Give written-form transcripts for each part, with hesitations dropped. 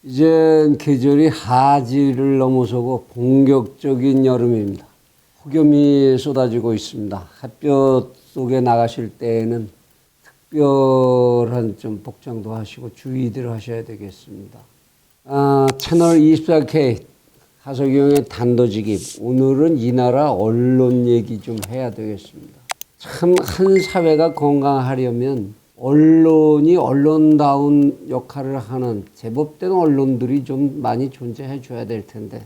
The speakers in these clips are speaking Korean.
이젠 계절이 하지를 넘어서고 본격적인 여름입니다. 폭염이 쏟아지고 있습니다. 햇볕 속에 나가실 때에는 특별한 좀 복장도 하시고 주의들 하셔야 되겠습니다. 채널 24K 하석영의 단도직입. 오늘은 이 나라 언론 얘기 좀 해야 되겠습니다. 참 한 사회가 건강하려면 언론이 언론다운 역할을 하는 제법된 언론들이 좀 많이 존재해 줘야 될 텐데,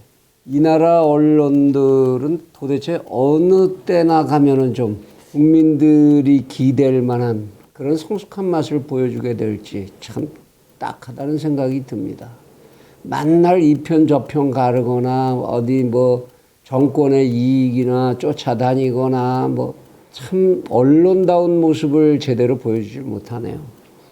이 나라 언론들은 도대체 어느 때나 가면은 좀 국민들이 기댈 만한 그런 성숙한 맛을 보여주게 될지 참 딱하다는 생각이 듭니다. 만날 이편 저편 가르거나 어디 뭐 정권의 이익이나 쫓아다니거나 뭐 참 언론다운 모습을 제대로 보여주지 못하네요.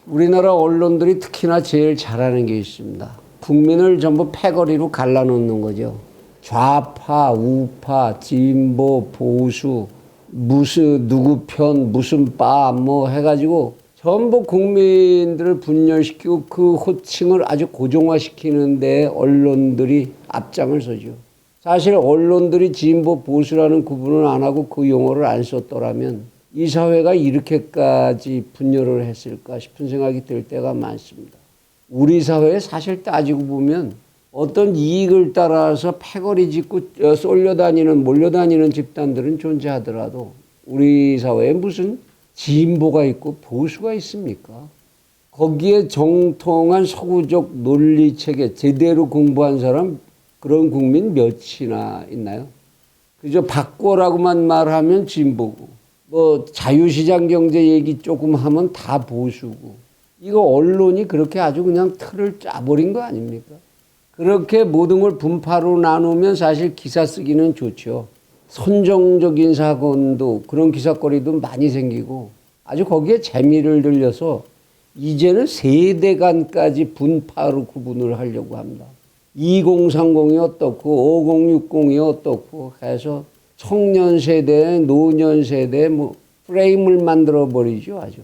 우리나라 언론들이 특히나 제일 잘하는 게 있습니다. 국민을 전부 패거리로 갈라놓는 거죠. 좌파, 우파, 진보, 보수, 무슨 누구 편, 무슨 바 뭐 해가지고 전부 국민들을 분열시키고 그 호칭을 아주 고정화시키는 데 언론들이 앞장을 서죠. 사실 언론들이 진보 보수라는 구분을 안 하고 그 용어를 안 썼더라면 이 사회가 이렇게까지 분열을 했을까 싶은 생각이 들 때가 많습니다. 우리 사회에 사실 따지고 보면 어떤 이익을 따라서 패거리 짓고 쏠려다니는 몰려다니는 집단들은 존재하더라도 우리 사회에 무슨 진보가 있고 보수가 있습니까? 거기에 정통한 서구적 논리체계 제대로 공부한 사람 그런 국민 몇이나 있나요? 그저 바꿔라고만 말하면 진보고, 뭐 자유시장 경제 얘기 조금 하면 다 보수고, 이거 언론이 그렇게 아주 그냥 틀을 짜버린 거 아닙니까? 그렇게 모든 걸 분파로 나누면 사실 기사 쓰기는 좋죠. 선정적인 사건도 그런 기사거리도 많이 생기고 아주 거기에 재미를 들려서 이제는 세대 간까지 분파로 구분을 하려고 합니다. 2030이 어떻고 5060이 어떻고 해서 청년 세대, 노년 세대 뭐 프레임을 만들어 버리죠. 아주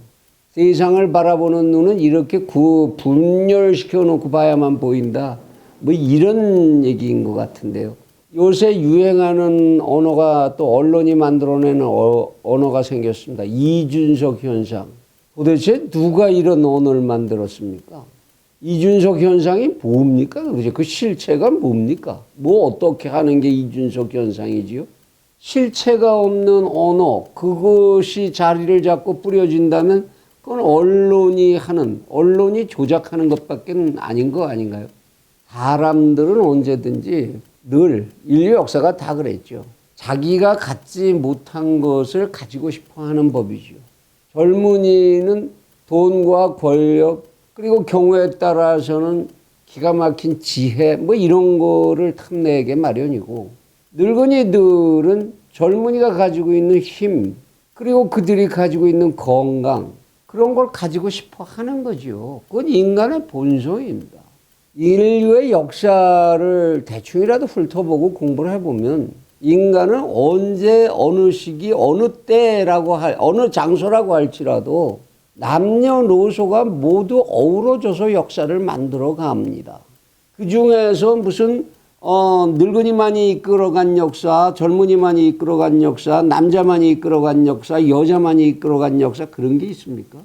세상을 바라보는 눈은 이렇게 분열시켜 놓고 봐야만 보인다. 뭐 이런 얘기인 것 같은데요. 요새 유행하는 언어가 또 언론이 만들어내는 언어가 생겼습니다. 이준석 현상. 도대체 누가 이런 언어를 만들었습니까? 이준석 현상이 뭡니까? 도대체 그 실체가 뭡니까? 뭐 어떻게 하는 게 이준석 현상이지요? 실체가 없는 언어, 그것이 자리를 잡고 뿌려진다면 그건 언론이 조작하는 것밖에 아닌 거 아닌가요? 사람들은 언제든지 늘 인류 역사가 다 그랬죠. 자기가 갖지 못한 것을 가지고 싶어 하는 법이죠. 젊은이는 돈과 권력, 그리고 경우에 따라서는 기가 막힌 지혜 뭐 이런 거를 탐내게 마련이고, 늙은이들은 젊은이가 가지고 있는 힘, 그리고 그들이 가지고 있는 건강, 그런 걸 가지고 싶어 하는 거죠. 그건 인간의 본성입니다. 인류의 역사를 대충이라도 훑어보고 공부를 해보면 인간은 언제 어느 시기 어느 때라고 어느 장소라고 할지라도 남녀노소가 모두 어우러져서 역사를 만들어 갑니다. 그 중에서 무슨 늙은이만이 이끌어간 역사, 젊은이만이 이끌어간 역사, 남자만이 이끌어간 역사, 여자만이 이끌어간 역사, 그런 게 있습니까?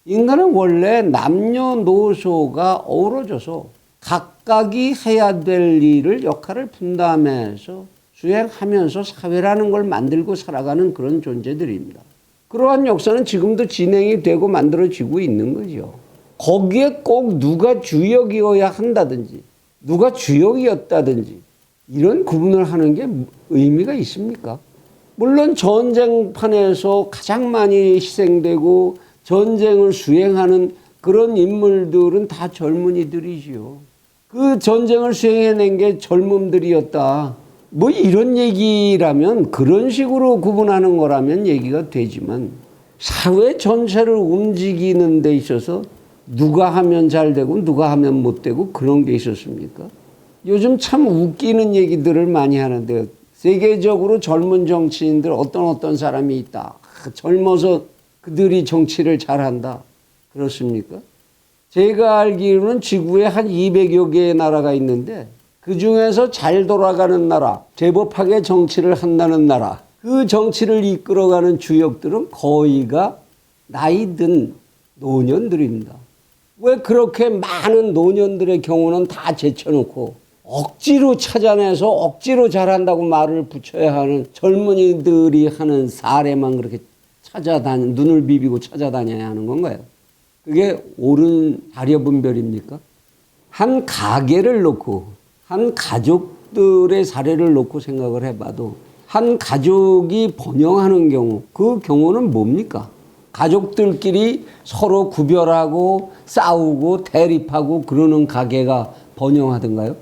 인간은 원래 남녀노소가 어우러져서 각각이 해야 될 일을 역할을 분담해서 수행하면서 사회라는 걸 만들고 살아가는 그런 존재들입니다. 그러한 역사는 지금도 진행이 되고 만들어지고 있는 거죠. 거기에 꼭 누가 주역이어야 한다든지 누가 주역이었다든지 이런 구분을 하는 게 의미가 있습니까? 물론 전쟁판에서 가장 많이 희생되고 전쟁을 수행하는 그런 인물들은 다 젊은이들이지요. 그 전쟁을 수행해낸 게 젊음들이었다. 뭐 이런 얘기라면, 그런 식으로 구분하는 거라면 얘기가 되지만, 사회 전체를 움직이는 데 있어서 누가 하면 잘 되고 누가 하면 못 되고 그런 게 있었습니까? 요즘 참 웃기는 얘기들을 많이 하는데요. 세계적으로 젊은 정치인들 어떤 사람이 있다. 젊어서 그들이 정치를 잘한다. 그렇습니까? 제가 알기로는 지구에 한 200여 개의 나라가 있는데 그 중에서 잘 돌아가는 나라, 제법하게 정치를 한다는 나라, 그 정치를 이끌어가는 주역들은 거의가 나이 든 노년들입니다. 왜 그렇게 많은 노년들의 경우는 다 제쳐놓고 억지로 찾아내서 억지로 잘한다고 말을 붙여야 하는 젊은이들이 하는 사례만 그렇게 눈을 비비고 찾아다녀야 하는 건가요? 그게 옳은 자료 분별입니까? 한 가게를 놓고 한 가족들의 사례를 놓고 생각을 해봐도 한 가족이 번영하는 경우, 그 경우는 뭡니까? 가족들끼리 서로 구별하고 싸우고 대립하고 그러는 가게가 번영하던가요?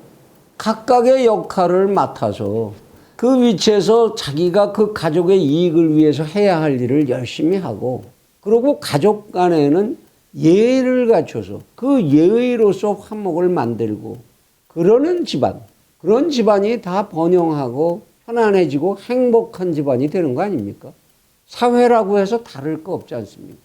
각각의 역할을 맡아서 그 위치에서 자기가 그 가족의 이익을 위해서 해야 할 일을 열심히 하고, 그리고 가족 간에는 예의를 갖춰서 그 예의로서 화목을 만들고 그러는 집안, 그런 집안이 다 번영하고 편안해지고 행복한 집안이 되는 거 아닙니까? 사회라고 해서 다를 거 없지 않습니까?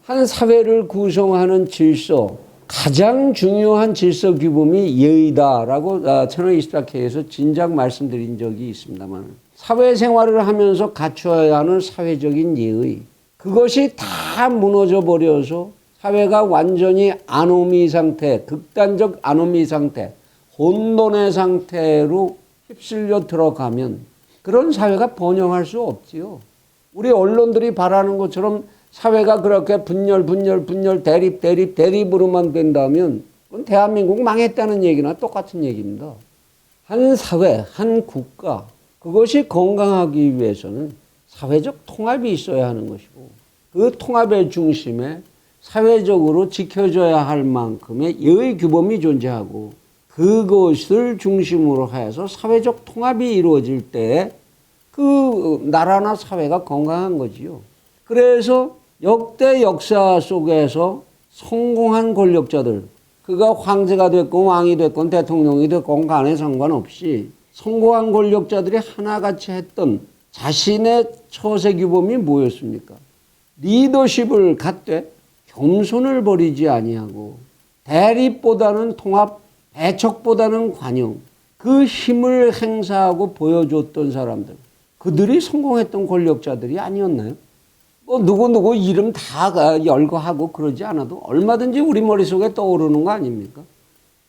한 사회를 구성하는 질서, 가장 중요한 질서 규범이 예의다라고 채널 24K에서 진작 말씀드린 적이 있습니다만, 사회생활을 하면서 갖춰야 하는 사회적인 예의, 그것이 다 무너져 버려서 사회가 완전히 아노미 상태, 극단적 아노미 상태, 혼돈의 상태로 휩쓸려 들어가면 그런 사회가 번영할 수 없지요. 우리 언론들이 바라는 것처럼 사회가 그렇게 분열, 대립으로만 된다면 그건 대한민국 망했다는 얘기나 똑같은 얘기입니다. 한 사회, 한 국가, 그것이 건강하기 위해서는 사회적 통합이 있어야 하는 것이고, 그 통합의 중심에 사회적으로 지켜져야 할 만큼의 예의 규범이 존재하고, 그것을 중심으로 해서 사회적 통합이 이루어질 때 그 나라나 사회가 건강한 거지요. 그래서 역대 역사 속에서 성공한 권력자들, 그가 황제가 됐건 왕이 됐건 대통령이 됐건 간에 상관없이 성공한 권력자들이 하나같이 했던 자신의 처세 규범이 뭐였습니까? 리더십을 갖되 겸손을 버리지 아니하고 대립보다는 통합, 배척보다는 관용, 그 힘을 행사하고 보여줬던 사람들, 그들이 성공했던 권력자들이 아니었나요? 뭐 누구 이름 다 열거하고 그러지 않아도 얼마든지 우리 머릿속에 떠오르는 거 아닙니까?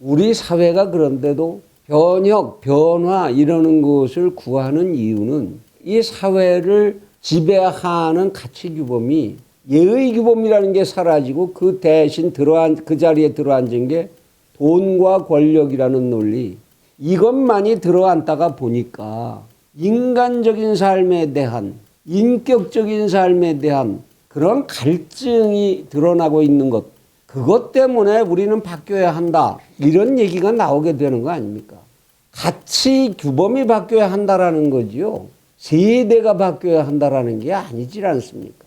우리 사회가 그런데도 변혁, 변화 이러는 것을 구하는 이유는 이 사회를 지배하는 가치 규범이, 예의 규범이라는 게 사라지고 그 대신 그 자리에 들어앉은 게 돈과 권력이라는 논리, 이것만이 들어앉다가 보니까 인간적인 삶에 대한, 인격적인 삶에 대한 그런 갈증이 드러나고 있는 것, 그것 때문에 우리는 바뀌어야 한다, 이런 얘기가 나오게 되는 거 아닙니까? 가치 규범이 바뀌어야 한다라는 거지요. 세대가 바뀌어야 한다라는 게 아니지 않습니까?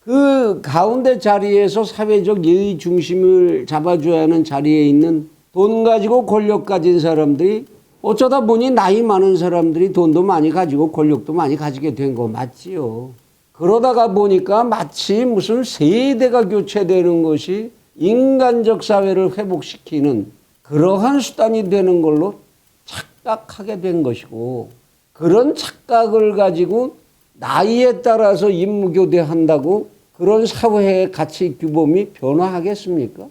그 가운데 자리에서 사회적 예의 중심을 잡아줘야 하는 자리에 있는 돈 가지고 권력 가진 사람들이 어쩌다 보니 나이 많은 사람들이 돈도 많이 가지고 권력도 많이 가지게 된 거 맞지요. 그러다가 보니까 마치 무슨 세대가 교체되는 것이 인간적 사회를 회복시키는 그러한 수단이 되는 걸로 착각하게 된 것이고, 그런 착각을 가지고 나이에 따라서 임무교대한다고 그런 사회의 가치 규범이 변화하겠습니까?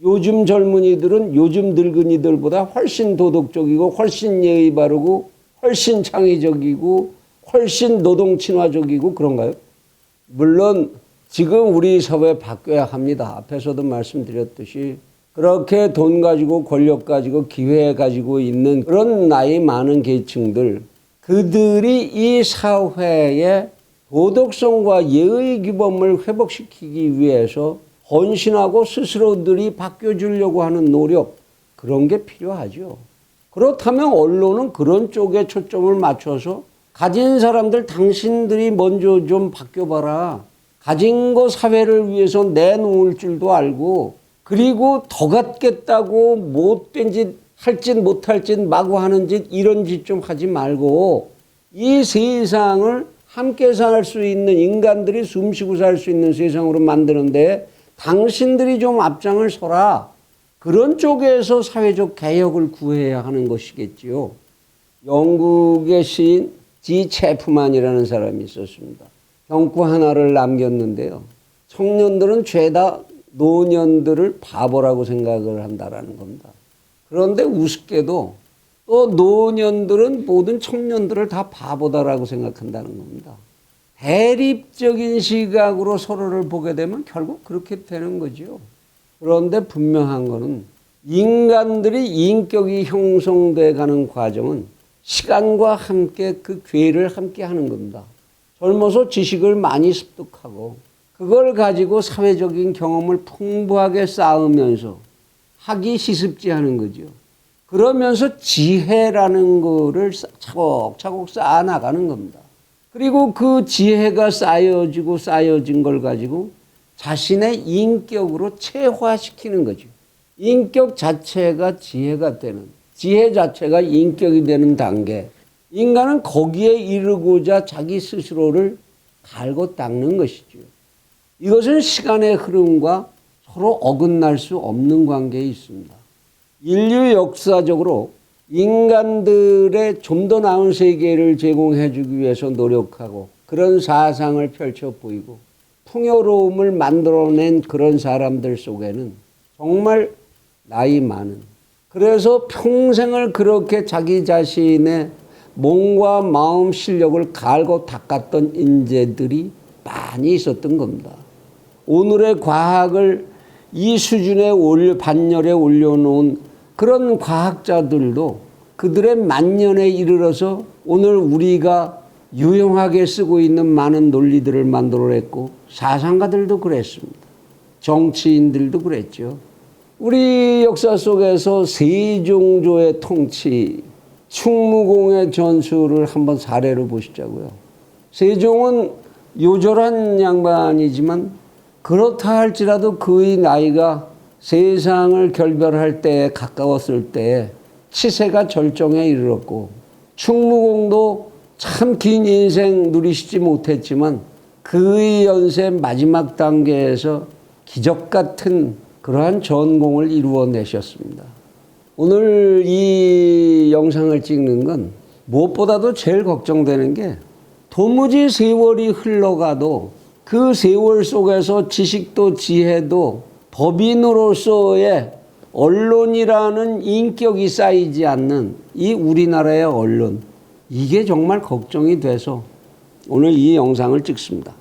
요즘 젊은이들은 요즘 늙은이들보다 훨씬 도덕적이고 훨씬 예의 바르고 훨씬 창의적이고 훨씬 노동 친화적이고 그런가요? 물론 지금 우리 사회 바뀌어야 합니다. 앞에서도 말씀드렸듯이 그렇게 돈 가지고 권력 가지고 기회 가지고 있는 그런 나이 많은 계층들, 그들이 이 사회의 도덕성과 예의 규범을 회복시키기 위해서 헌신하고 스스로들이 바뀌어주려고 하는 노력, 그런 게 필요하죠. 그렇다면 언론은 그런 쪽에 초점을 맞춰서 가진 사람들 당신들이 먼저 좀 바뀌어봐라, 가진 거 사회를 위해서 내놓을 줄도 알고, 그리고 더 갖겠다고 못된 짓, 할 짓 못할 짓, 마구 하는 짓, 이런 짓 좀 하지 말고 이 세상을 함께 살 수 있는, 인간들이 숨쉬고 살 수 있는 세상으로 만드는데 당신들이 좀 앞장을 서라, 그런 쪽에서 사회적 개혁을 구해야 하는 것이겠지요. 영국의 시인 지 체프만이라는 사람이 있었습니다. 경구 하나를 남겼는데요. 청년들은 죄다 노년들을 바보라고 생각을 한다라는 겁니다. 그런데 우습게도 또 노년들은 모든 청년들을 다 바보다라고 생각한다는 겁니다. 대립적인 시각으로 서로를 보게 되면 결국 그렇게 되는 거죠. 그런데 분명한 거는 인간들이 인격이 형성돼 가는 과정은 시간과 함께 그 궤를 함께 하는 겁니다. 젊어서 지식을 많이 습득하고 그걸 가지고 사회적인 경험을 풍부하게 쌓으면서 하기 시습지 하는 거죠. 그러면서 지혜라는 거를 차곡차곡 쌓아나가는 겁니다. 그리고 그 지혜가 쌓여지고 쌓여진 걸 가지고 자신의 인격으로 체화시키는 거죠. 인격 자체가 지혜가 되는, 지혜 자체가 인격이 되는 단계. 인간은 거기에 이르고자 자기 스스로를 갈고 닦는 것이죠. 이것은 시간의 흐름과 서로 어긋날 수 없는 관계에 있습니다. 인류 역사적으로 인간들의 좀 더 나은 세계를 제공해 주기 위해서 노력하고 그런 사상을 펼쳐 보이고 풍요로움을 만들어낸 그런 사람들 속에는 정말 나이 많은, 그래서 평생을 그렇게 자기 자신의 몸과 마음 실력을 갈고 닦았던 인재들이 많이 있었던 겁니다. 오늘의 과학을 이 수준에 반열에 올려놓은 그런 과학자들도 그들의 만년에 이르러서 오늘 우리가 유용하게 쓰고 있는 많은 논리들을 만들어냈고 사상가들도 그랬습니다. 정치인들도 그랬죠. 우리 역사 속에서 세종조의 통치, 충무공의 전술을 한번 사례로 보시자고요. 세종은 요절한 양반이지만 그렇다 할지라도 그의 나이가 세상을 결별할 때에 가까웠을 때에 치세가 절정에 이르렀고 충무공도 참 긴 인생 누리시지 못했지만 그의 연세 마지막 단계에서 기적 같은 그러한 전공을 이루어내셨습니다. 오늘 이 영상을 찍는 건 무엇보다도 제일 걱정되는 게 도무지 세월이 흘러가도 그 세월 속에서 지식도 지혜도 법인으로서의 언론이라는 인격이 쌓이지 않는 이 우리나라의 언론, 이게 정말 걱정이 돼서 오늘 이 영상을 찍습니다.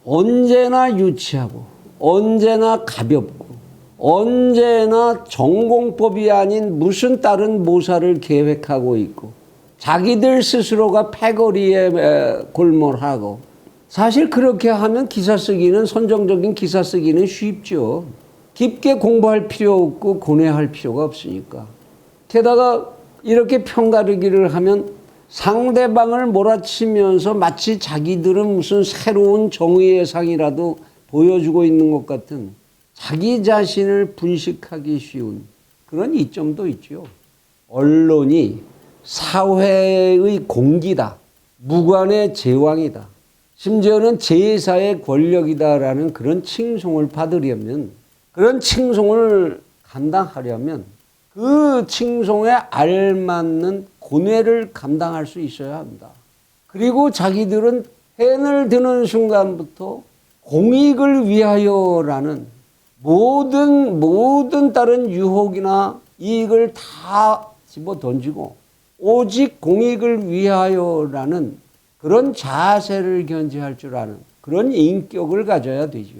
언제나 유치하고 언제나 가볍고 언제나 전공법이 아닌 무슨 다른 모사를 계획하고 있고 자기들 스스로가 패거리에 골몰하고, 사실 그렇게 하면 기사 쓰기는, 선정적인 기사 쓰기는 쉽죠. 깊게 공부할 필요 없고 고뇌할 필요가 없으니까. 게다가 이렇게 편가르기를 하면 상대방을 몰아치면서 마치 자기들은 무슨 새로운 정의의 상이라도 보여주고 있는 것 같은 자기 자신을 분식하기 쉬운 그런 이점도 있죠. 언론이 사회의 공기다, 무관의 제왕이다, 심지어는 제사의 권력이다라는 그런 칭송을 받으려면, 그런 칭송을 감당하려면 그 칭송에 알맞는 고뇌를 감당할 수 있어야 합니다. 그리고 자기들은 해를 드는 순간부터 공익을 위하여라는 모든 다른 유혹이나 이익을 다 집어 던지고 오직 공익을 위하여라는 그런 자세를 견지할 줄 아는 그런 인격을 가져야 되죠.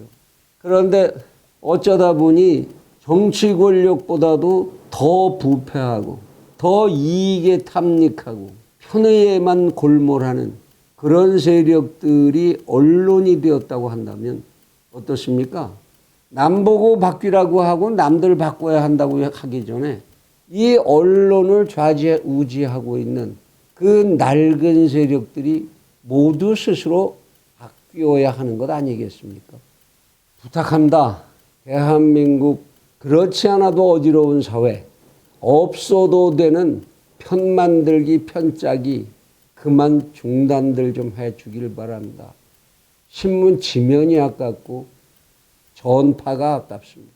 그런데 어쩌다 보니 정치 권력보다도 더 부패하고 더 이익에 탐닉하고 편의에만 골몰하는 그런 세력들이 언론이 되었다고 한다면 어떻습니까? 남 보고 바뀌라고 하고 남들 바꿔야 한다고 하기 전에 이 언론을 좌지우지하고 있는 그 낡은 세력들이 모두 스스로 바뀌어야 하는 것 아니겠습니까? 부탁합니다. 대한민국 그렇지 않아도 어지러운 사회, 없어도 되는 편 만들기, 편짜기 그만 중단들 좀 해주길 바랍니다. 신문 지면이 아깝고 전파가 아깝습니다.